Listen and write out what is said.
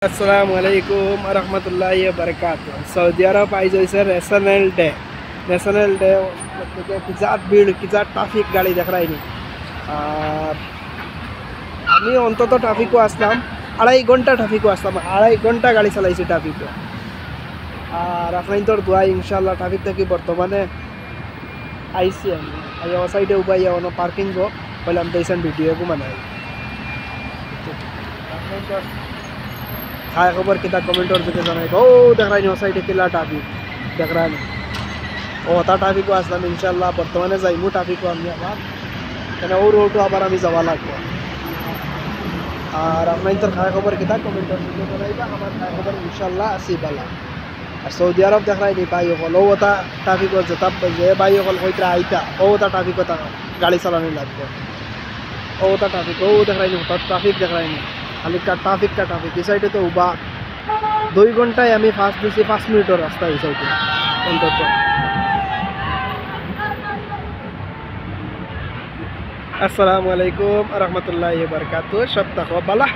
अस्सलामुअलैकुम वरहमतुल्लाहि वबरकातुह। सऊदी अरब आयज होइसे नेशनल डे किजात भीड़ किजात ट्राफिक गाड़ी देखायনি আর আমি অন্তত ট্রাফিকও আসলাম 2.5 ঘন্টা ট্রাফিকও আসলাম 2.5 ঘন্টা গাড়ি চালাইছি ট্রাফিকও আর আপনাদের দোয়ায় ইনশাআল্লাহ ট্রাফিক থেকে বর্তমানে আইসি আমি আইয়া সাইডে উবাইয়া অন পার্কিং গো বললাম দেইছেন ভিডিও কো বানাই আপনাদের খায় খবর কিতা কমেন্টর দিকে জানাই ও দেখাইনি ও সাইডে কিলা ট্রাফিক দেখানি ও তা ট্রাফিকও আসলাম ইনশাআল্লাহ বর্তমানে যাইমু ট্রাফিকও আমি আবার কেন ও রোডও আবার আমি যাওয়া লাগবে আর আপনাদের খায় খবর কিতা কমেন্টর দিকে জানাইবা আমার খায় খবর ইনশাআল্লাহ আসি বালা আর সৌদি আরব দেখাইনি ভাই হল ও তা ট্রাফিকও যেটা যে ভাই হল কইতা আইতা ও তা ট্রাফিকও তা গাড়ি চালানো লাগবে ও তা ট্রাফিক ও দেখাইনি ট্রাফিক দেখাইনি খালি ট্রাফিক এই সাইডে তো উবা 2 ঘন্টায় আমি ফাস্ট দিছি 5 মিনিটের রাস্তা এই সাইডে অন্তত। আসসালামু আলাইকুম ওয়া রাহমাতুল্লাহি ওয়া বারাকাতুহু। সব থাকো বালা।